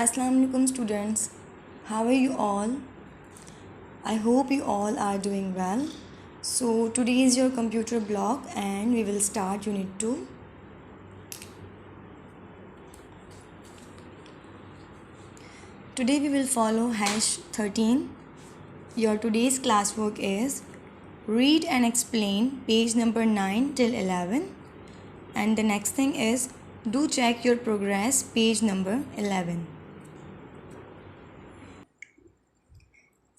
Assalamu alaikum students. How are you all? I hope you all are doing well. So today is your computer block and we will start unit 2. Today we will follow hash 13. Your today's classwork is read and explain page number 9 till 11. And the next thing is do check your progress page number 11.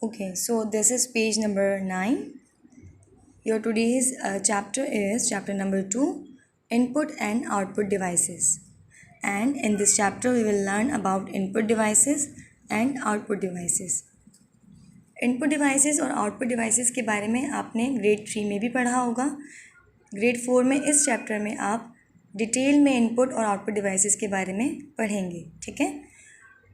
Okay, so this is page number 9. Your today's chapter is chapter number 2, input and output devices. And in this chapter we will learn about input devices and output devices. Input devices और output devices के बारे में आपने grade 3 में भी पढ़ा होगा. Grade 4 में इस चैप्टर में आप डिटेल में इनपुट और आउटपुट डिवाइसेस के बारे में पढ़ेंगे. ठीक है.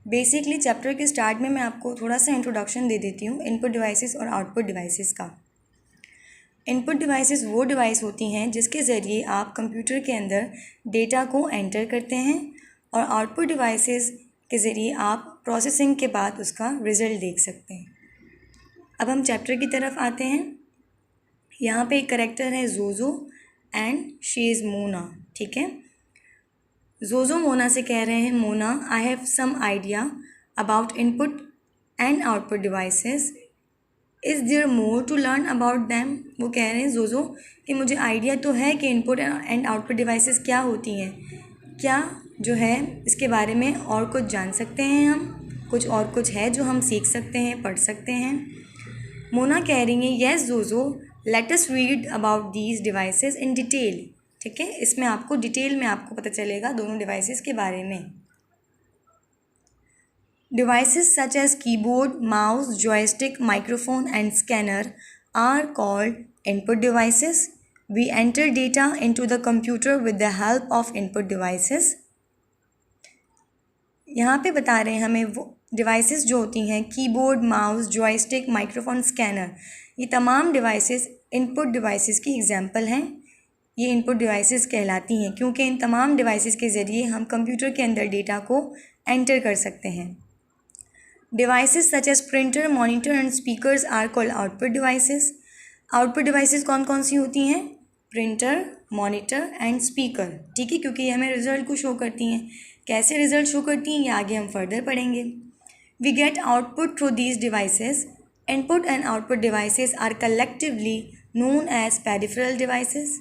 बेसिकली चैप्टर के स्टार्ट में मैं आपको थोड़ा सा इंट्रोडक्शन दे देती हूँ इनपुट डिवाइसेस और आउटपुट डिवाइसेस का. इनपुट डिवाइसेस वो डिवाइस होती हैं जिसके ज़रिए आप कंप्यूटर के अंदर डेटा को एंटर करते हैं और आउटपुट डिवाइसेस के ज़रिए आप प्रोसेसिंग के बाद उसका रिज़ल्ट देख सकते हैं. अब हम चैप्टर की तरफ आते हैं. यहाँ पे एक करेक्टर है जोजो एंड शी इज़ मोना. ठीक है. जोजो मोना से कह रहे हैं Mona I have some idea about input and output devices. Is there more to learn about them. वो कह रहे हैं जोजो कि मुझे आइडिया तो है कि इनपुट एंड आउटपुट डिवाइसेस क्या होती हैं. क्या जो है इसके बारे में और कुछ जान सकते हैं हम. कुछ है जो हम सीख सकते हैं, पढ़ सकते हैं. मोना कह रही हैं येस जोजो let us read about these devices in detail. ठीक है. इसमें आपको डिटेल में आपको पता चलेगा दोनों डिवाइसेस के बारे में. Devices such as keyboard, mouse, joystick, microphone and scanner are called input devices. We enter data into the computer with the help of input devices. यहाँ पे बता रहे हैं हमें वो डिवाइसेस जो होती हैं keyboard, mouse, joystick, microphone, scanner, ये तमाम डिवाइसेस इनपुट डिवाइसेस की एग्जांपल हैं. ये इनपुट डिवाइसेस कहलाती हैं क्योंकि इन तमाम डिवाइसेस के ज़रिए हम कंप्यूटर के अंदर डेटा को एंटर कर सकते हैं. Devices such as printer, monitor and speakers are called output devices. Output devices कौन कौन सी होती हैं? Printer, monitor and speaker. ठीक है. क्योंकि ये हमें रिजल्ट को शो करती हैं. कैसे रिजल्ट शो करती हैं ये आगे हम फर्दर पढ़ेंगे. We get output through these devices. Input and output devices are collectively known as peripheral devices.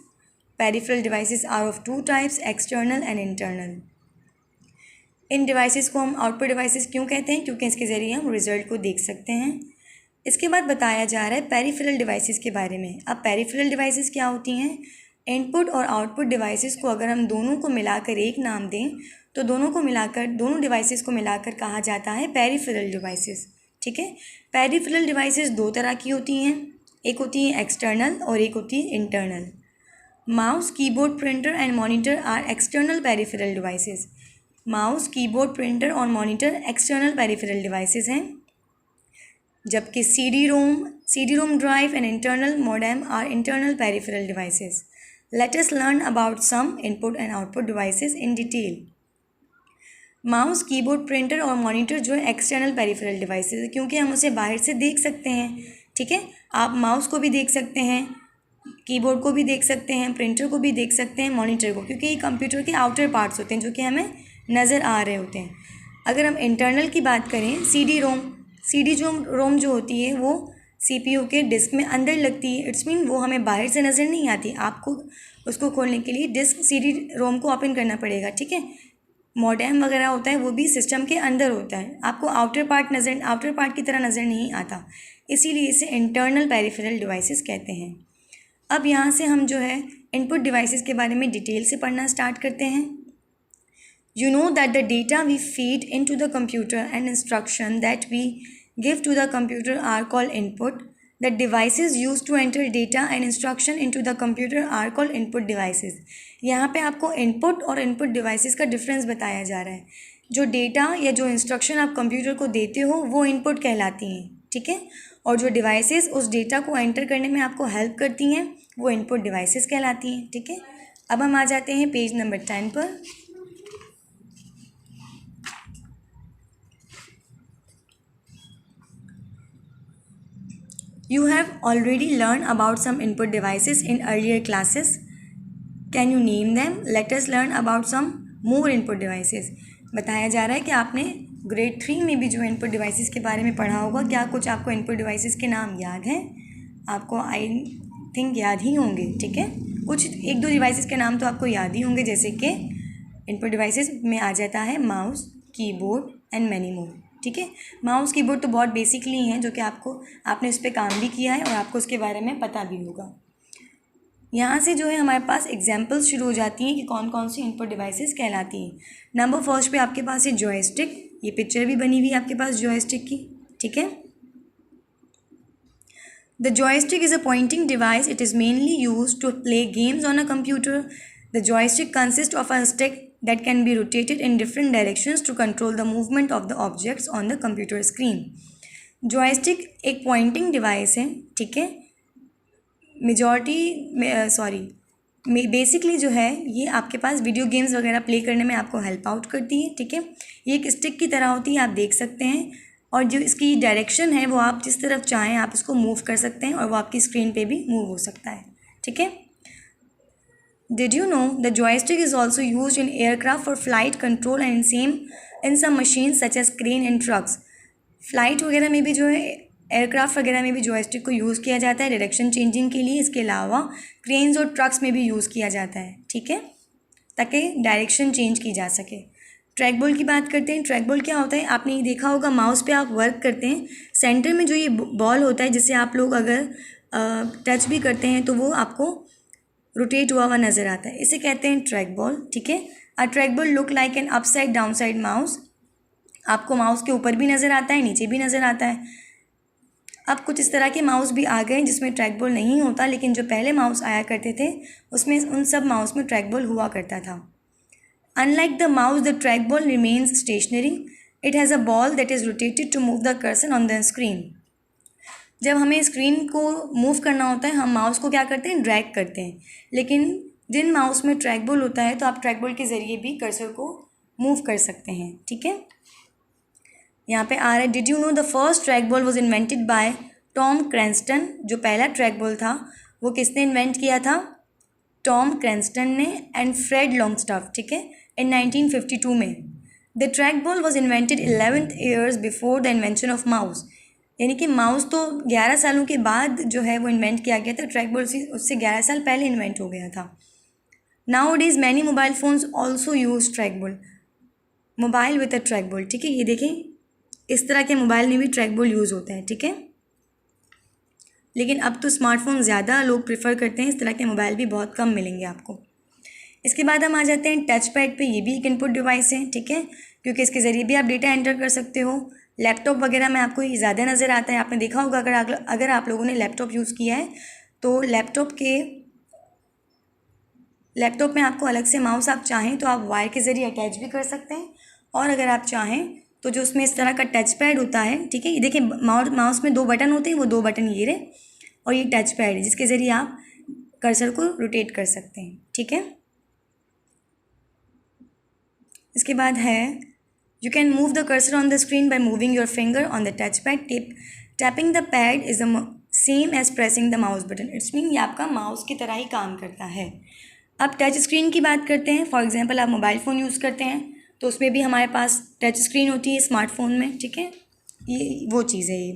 Peripheral devices are of two types, external and internal. In devices को हम आउटपुट डिवाइसेस क्यों कहते हैं? क्योंकि इसके ज़रिए हम रिज़ल्ट को देख सकते हैं. इसके बाद बताया जा रहा है पेरिफेरल डिवाइसेस के बारे में. अब पेरिफेरल डिवाइसेस क्या होती हैं? इनपुट और आउटपुट डिवाइसेस को अगर हम दोनों को मिलाकर एक नाम दें तो दोनों डिवाइसेस को मिलाकर कहा जाता है पेरिफेरल डिवाइसेस. ठीक है. पेरिफेरल डिवाइसेस दो तरह की होती हैं. एक होती है एक्सटर्नल और एक होती है internal. Mouse, keyboard, printer and monitor are external peripheral devices. Mouse, keyboard, printer और मॉनिटर एक्सटर्नल पेरिफेरल डिवाइसेस हैं. जबकि C D ROM drive and internal modem are internal peripheral devices. Let us learn about some input and output devices in detail. Mouse, keyboard, printer और monitor जो है external peripheral devices है क्योंकि हम उसे बाहर से देख सकते हैं. ठीक है. आप माउस को भी देख सकते हैं, कीबोर्ड को भी देख सकते हैं, प्रिंटर को भी देख सकते हैं, मॉनिटर को, क्योंकि ये कंप्यूटर के आउटर पार्ट्स होते हैं जो कि हमें नज़र आ रहे होते हैं. अगर हम इंटरनल की बात करें सी डी रोम जो होती है वो CPU के डिस्क में अंदर लगती है. इट्स मीन वो हमें बाहर से नज़र नहीं आती. आपको उसको खोलने के लिए डिस्क CD रोम को ओपन करना पड़ेगा. ठीक है. मॉडेम वगैरह होता है वो भी सिस्टम के अंदर होता है. आपको आउटर पार्ट की तरह नज़र नहीं आता. इसीलिए इसे इंटरनल पेरिफेरल डिवाइसेस कहते हैं. अब यहाँ से हम जो है इनपुट डिवाइसेस के बारे में डिटेल से पढ़ना स्टार्ट करते हैं. You know that the data we feed into the computer and instruction that we give to the computer are called input. The devices used to enter data and instruction into the computer are called input devices. यहाँ पे आपको input और input devices का difference बताया जा रहा है. जो डेटा या जो इंस्ट्रक्शन आप कंप्यूटर को देते हो वो इनपुट कहलाती हैं. ठीक है. और जो डिवाइसेस उस डेटा को एंटर करने में आपको हेल्प करती हैं वो इनपुट डिवाइसेस कहलाती हैं. ठीक है. अब हम आ जाते हैं पेज नंबर 10 पर. You have already learned about some input devices in earlier classes. Can you name them? Let us learn about some more input devices. बताया जा रहा है कि आपने ग्रेड 3 में भी जो इनपुट डिवाइसेस के बारे में पढ़ा होगा। क्या कुछ आपको इनपुट डिवाइसेस के नाम याद हैं? आपको आई थिंक याद ही होंगे, ठीक है। कुछ एक दो डिवाइसेस के नाम तो आपको याद ही होंगे, जैसे कि इनपुट डिवाइसेस में आ जाता है mouse, keyboard and many more, ठीक है। माउस कीबोर्ड तो बहुत बेसिकली हैं, जो कि आपने उस पर काम भी किया है और आपको उसके बारे में पता भी होगा। यहाँ से जो है हमारे पास एग्जाम्पल्स शुरू हो जाती हैं कि कौन कौन सी इनपुट डिवाइसेस कहलाती हैं। नंबर फर्स्ट पे आपके पास है जॉयस्टिक। ये पिक्चर भी बनी हुई है आपके पास जॉयस्टिक की, ठीक है। The joystick is a pointing device. It is mainly use to play games on a computer. The joystick consist of a stick that can be rotated in different directions to control the movement of the objects on the computer screen. joystick एक pointing device है, ठीक है। Basically जो है ये आपके पास video games वगैरह play करने में आपको हेल्प आउट करती है, ठीक है। ये एक स्टिक की तरह होती है, आप देख सकते हैं, और जो इसकी डायरेक्शन है वो आप जिस तरफ चाहें आप इसको मूव कर सकते हैं और वो आपकी स्क्रीन पे भी मूव हो सकता है, ठीक है। Did you know the joystick is also used in aircraft for flight control and in some machines such as crane and trucks. Flight वगैरह में भी जो है एयरक्राफ्ट वगैरह में भी जॉयस्टिक को यूज़ किया जाता है डायरेक्शन चेंजिंग के लिए। इसके अलावा क्रेन्स और ट्रक्स में भी यूज़ किया जाता है, ठीक है, ताकि डायरेक्शन चेंज की जा सके। ट्रैक बॉल की बात करते हैं। ट्रैक बॉल क्या होता है? आपने ये देखा होगा, माउस पे आप वर्क करते हैं, सेंटर में जो ये बॉल होता है जिससे आप लोग अगर टच भी करते हैं तो वो आपको रोटेट हुआ नज़र आता है, इसे कहते हैं ट्रैक बॉल, ठीक है। A track ball look like an upside down side mouse. आपको माउस के ऊपर भी नज़र आता है, नीचे भी नज़र आता है। अब कुछ इस तरह के माउस भी आ गए जिसमें ट्रैक बॉल नहीं होता, लेकिन जो पहले माउस आया करते थे उसमें उन सब माउस में ट्रैक बॉल हुआ करता था। Unlike the mouse, the track ball remains stationary. It has a ball that is rotated to move the cursor on the screen. जब हमें स्क्रीन को मूव करना होता है हम माउस को क्या करते हैं? ड्रैग करते हैं। लेकिन जिन माउस में ट्रैक बॉल होता है तो आप ट्रैक बॉल के ज़रिए भी कर्सर को मूव कर सकते हैं, ठीक है। यहाँ पे आ रहा है, did you know the first track ball was invented by Tom Cranston. जो पहला ट्रैक बॉल था वो किसने इन्वेंट किया था? टॉम क्रैंस्टन ने एंड फ्रेड लॉन्गस्टफ, ठीक है, इन 1952 में. The track ball was invented 11 years before the invention of mouse. यानी कि माउस तो 11 सालों के बाद जो है वो इन्वेंट किया गया था, ट्रैक बॉल उससे 11 साल पहले इन्वेंट हो गया था. Now days many mobile phones also use track ball. Mobile with a track ball, ठीक है, ये देखें इस तरह के मोबाइल में भी ट्रैक बॉल यूज़ होता है, ठीक है। लेकिन अब तो स्मार्टफोन ज़्यादा लोग प्रेफर करते हैं, इस तरह के मोबाइल भी बहुत कम मिलेंगे आपको। इसके बाद हम आ जाते हैं टच पैड पे। ये भी एक इनपुट डिवाइस है, ठीक है, क्योंकि इसके ज़रिए भी आप डेटा एंटर कर सकते हो। लैपटॉप वगैरह में आपको ये ज़्यादा नज़र आता है, आपने देखा होगा अगर आप लोगों ने लैपटॉप यूज़ किया है तो लैपटॉप में आपको अलग से माउस आप चाहें तो आप वायर के ज़रिए अटैच भी कर सकते हैं, और अगर आप चाहें तो जो उसमें इस तरह का टच पैड होता है, ठीक है, ये देखिए माउस में 2 बटन होते हैं, वो 2 बटन ये रहे, और ये टच पैड है जिसके ज़रिए आप कर्सर को रोटेट कर सकते हैं, ठीक है। इसके बाद है you can move the cursor on the screen by moving your finger on the touch pad. Tapping the pad is the same as pressing the mouse button. It's mean ये आपका माउस की तरह ही काम करता है. अब टच स्क्रीन की बात करते हैं. फॉर एग्जांपल आप मोबाइल फ़ोन यूज़ करते हैं तो उसमें भी हमारे पास टच स्क्रीन होती है स्मार्टफोन में, ठीक है, ये वो चीज़ है ये.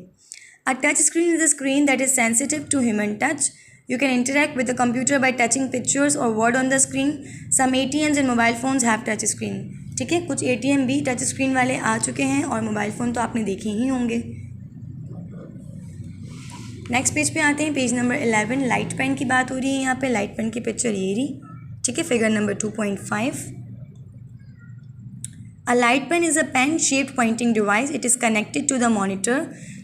A touch screen is a screen that is sensitive to human touch. You can interact with the computer by touching pictures or word on the screen. Some ATMs and mobile phones have touch screen. ठीक है, कुछ ATM भी touch screen वाले आ चुके हैं और mobile phone तो आपने देखे ही होंगे. नेक्स्ट पेज पे आते हैं, पेज नंबर 11. लाइट पेन की बात हो रही है यहाँ पे. लाइट पेन की पिक्चर ये रही, ठीक है, figure number 2.5. A light pen is a pen-shaped pointing device. It is connected to the monitor.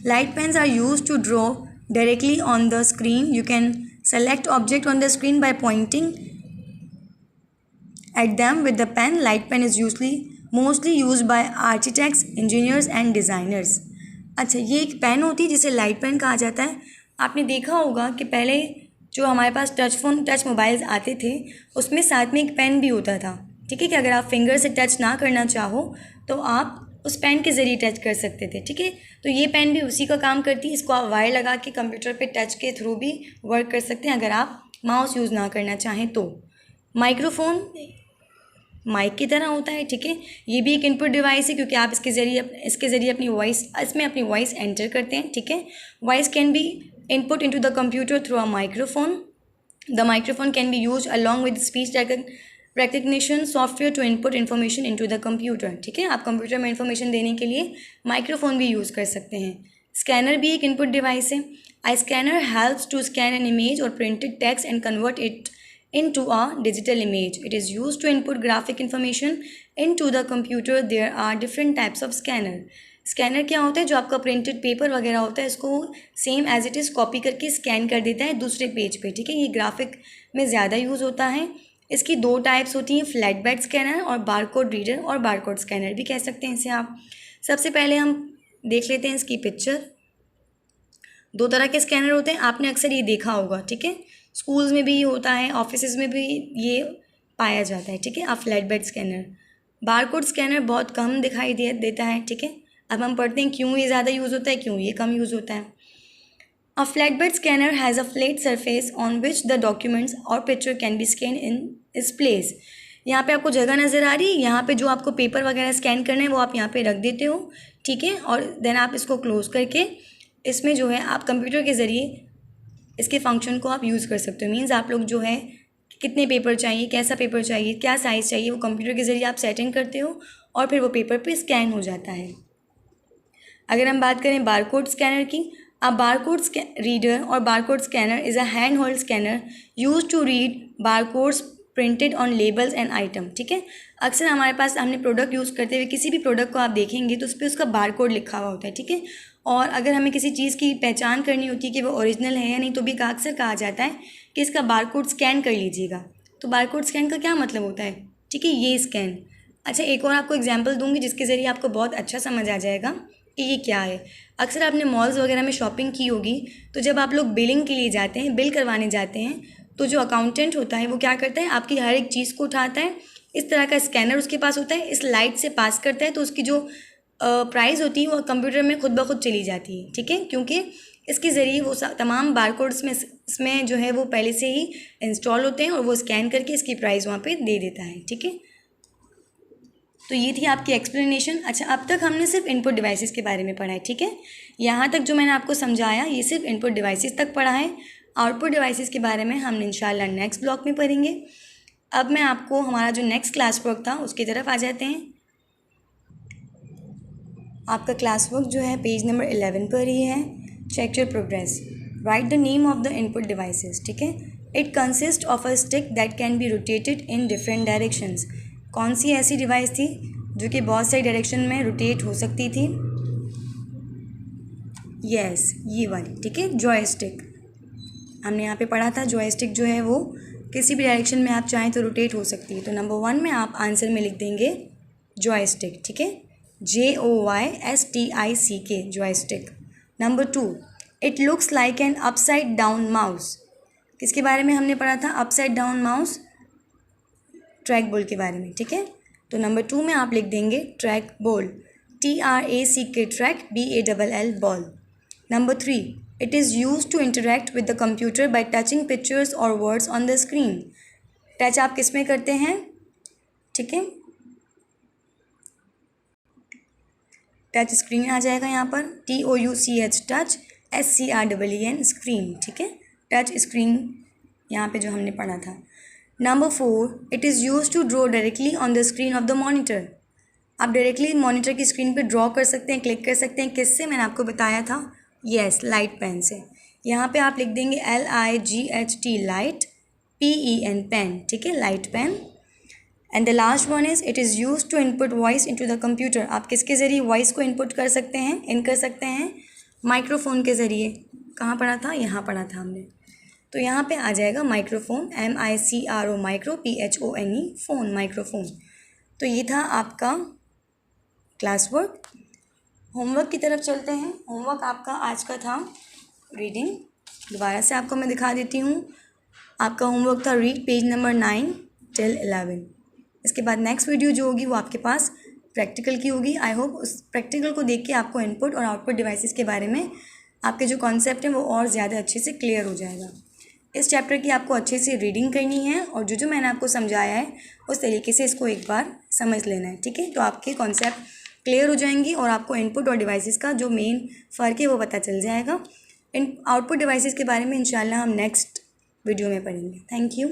Light pens are used to draw directly on the screen. You can select object on the screen by pointing at them with the pen. Light pen is mostly used by architects, engineers and designers. अच्छा, ये एक pen होती है जिसे light pen कहा जाता है. आपने देखा होगा कि पहले जो हमारे पास टच मोबाइल्स आते थे उसमें साथ में एक पेन भी होता था, ठीक है, कि अगर आप फिंगर से टच ना करना चाहो तो आप उस पेन के ज़रिए टच कर सकते थे, ठीक है। तो ये पेन भी उसी का काम करती है, इसको आप वायर लगा के कंप्यूटर पे टच के थ्रू भी वर्क कर सकते हैं अगर आप माउस यूज़ ना करना चाहें तो। माइक्रोफोन माइक की तरह होता है, ठीक है। ये भी एक इनपुट डिवाइस है क्योंकि आप इसके ज़रिए अपनी वॉइस एंटर करते हैं, ठीक है। Voice can be input into the computer through a microphone. The microphone can be use along with speech recognition software to input information into the computer, ठीक है। आप कंप्यूटर में इन्फॉर्मेशन देने के लिए माइक्रोफोन भी यूज़ कर सकते हैं। स्कैनर भी एक इनपुट डिवाइस है। A scanner helps to scan an image or printed text and convert it into a digital image. It is used to input graphic information into the computer. There are different types of scanner. Scanner क्या होता है? जो आपका printed paper वगैरह होता है इसको same as it is copy करके स्कैन कर देता है दूसरे पेज पे, ठीक है। ये ग्राफिक में ज़्यादा यूज़ होता है। इसकी दो टाइप्स होती हैं, फ्लैट बेड स्कैनर और बारकोड रीडर और बारकोड स्कैनर भी कह सकते हैं इसे आप। सबसे पहले हम देख लेते हैं इसकी पिक्चर। दो तरह के स्कैनर होते हैं, आपने अक्सर ये देखा होगा, ठीक है। स्कूल्स में भी ये होता है, ऑफिसेज में भी ये पाया जाता है, ठीक है। अब flat bed scanner, barcode scanner बहुत कम दिखाई देता है, ठीक है। अब हम पढ़ते हैं क्यों ये ज़्यादा यूज़ होता है, क्यों ये कम यूज़ होता है। A flat bed scanner has a flat surface on which the documents or picture can be scan in इस प्लेस। यहाँ पे आपको जगह नज़र आ रही है, यहाँ पे जो आपको पेपर वगैरह स्कैन करना है वो आप यहाँ पे रख देते हो, ठीक है। और देन आप इसको क्लोज करके इसमें जो है आप कंप्यूटर के ज़रिए इसके फंक्शन को आप यूज़ कर सकते हो। मीन्स आप लोग जो है कितने पेपर चाहिए, कैसा पेपर चाहिए, क्या साइज़ चाहिए, वो कंप्यूटर के ज़रिए आप सेटिंग करते हो और फिर वो पेपर पे स्कैन हो जाता है। अगर हम बात करें बारकोड स्कैनर की, अब बारकोड रीडर और barcode scanner is a hand hold scanner use to read barcodes printed on labels and item, ठीक है। अक्सर हमारे पास हमने प्रोडक्ट यूज़ करते हुए किसी भी प्रोडक्ट को आप देखेंगे तो उस पर उसका बारकोड लिखा हुआ होता है, ठीक है। और अगर हमें किसी चीज़ की पहचान करनी होती है कि वो ओरिजिनल है या नहीं तो भी अक्सर कहा जाता है कि इसका बारकोड स्कैन कर लीजिएगा। तो बारकोड स्कैन का क्या मतलब होता है, ठीक है, ये स्कैन। अच्छा, एक और आपको एग्जांपल दूंगी जिसके ज़रिए आपको बहुत अच्छा समझ आ जाएगा कि ये क्या है। अक्सर आपने मॉल्स वगैरह में शॉपिंग की होगी, तो जब आप लोग बिलिंग के लिए जाते हैं, बिल करवाने जाते हैं, तो जो अकाउंटेंट होता है वो क्या करता है, आपकी हर एक चीज़ को उठाता है, इस तरह का स्कैनर उसके पास होता है, इस लाइट से पास करता है, तो उसकी जो प्राइस होती है वो कंप्यूटर में खुद ब खुद चली जाती है, ठीक है। क्योंकि इसके ज़रिए वो तमाम बारकोड्स में इसमें जो है वो पहले से ही इंस्टॉल होते हैं और वो स्कैन करके इसकी प्राइस वहाँ पे दे देता है, ठीक है। तो ये थी आपकी एक्सप्लेनेशन। अच्छा, अब तक हमने सिर्फ इनपुट डिवाइसेस के बारे में पढ़ा है, ठीक है। यहाँ तक जो मैंने आपको समझाया ये सिर्फ इनपुट डिवाइसेस तक पढ़ा है। आउटपुट डिवाइसेस के बारे में हम इंशाल्लाह नेक्स्ट ब्लॉक में पढ़ेंगे। अब मैं आपको हमारा जो नेक्स्ट क्लास वर्क था उसकी तरफ आ जाते हैं। आपका क्लास वर्क जो है पेज नंबर 11 पर ही है। Check your progress. Write the name of the input devices, ठीक है। It consist of a stick that can be rotated in different directions. कौन सी ऐसी डिवाइस थी जो कि बहुत सारी डायरेक्शन में रोटेट हो सकती थी? यस, ये वाली, ठीक है, जॉयस्टिक। हमने यहाँ पे पढ़ा था जॉयस्टिक जो है वो किसी भी डायरेक्शन में आप चाहें तो रोटेट हो सकती है। तो नंबर 1 में आप आंसर में लिख देंगे जॉयस्टिक, ठीक है, JOYSTICK, joystick. Number 2, it looks like an upside down mouse. किसके बारे में हमने पढ़ा था? Upside down mouse, track ball के बारे में, ठीक है। तो नंबर 2 में आप लिख देंगे track ball, TRACK, track BALL, ball. Number 3, it is use to interact with the computer by touching pictures or words on the screen. Touch आप किस में करते हैं, ठीक है, टच स्क्रीन आ जाएगा यहाँ पर, TOUCH, टच, SCREEN, स्क्रीन, ठीक है, टच स्क्रीन यहाँ पे जो हमने पढ़ा था। Number 4, it is use to draw directly on the screen of the monitor. आप डायरेक्टली मॉनिटर की स्क्रीन पे ड्रॉ कर सकते हैं, क्लिक कर सकते हैं, किससे? मैंने आपको बताया था, यस, लाइट पेन से। यहाँ पे आप लिख देंगे LIGHT, लाइट, PEN, पेन, ठीक है, light pen. And the last one is it is use to input voice into the computer. आप किसके ज़रिए वॉइस को इनपुट कर सकते हैं, इन कर सकते हैं? माइक्रोफोन के ज़रिए। कहाँ पढ़ा था? यहाँ पढ़ा था हमने। तो यहाँ पे आ जाएगा microphone, MICRO, micro, PHONE, phone, microphone. तो ये था आपका क्लास वर्क। होमवर्क की तरफ चलते हैं। होमवर्क आपका आज का था रीडिंग। दोबारा से आपको मैं दिखा देती हूँ। आपका होमवर्क था रीड पेज नंबर 9 till 11। इसके बाद नेक्स्ट वीडियो जो होगी वो आपके पास प्रैक्टिकल की होगी। आई होप उस प्रैक्टिकल को देख के आपको इनपुट और आउटपुट डिवाइसेस के बारे में आपके जो कॉन्सेप्ट हैं वो और ज़्यादा अच्छे से क्लियर हो जाएगा। इस चैप्टर की आपको अच्छे से रीडिंग करनी है और जो मैंने आपको समझाया है उस तरीके से इसको एक बार समझ लेना है, ठीक है। तो आपके कॉन्सेप्ट क्लियर हो जाएंगी और आपको इनपुट और डिवाइसेस का जो मेन फ़र्क है वो पता चल जाएगा। इन आउटपुट डिवाइसेस के बारे में इंशाल्लाह हम नेक्स्ट वीडियो में पढ़ेंगे। Thank you.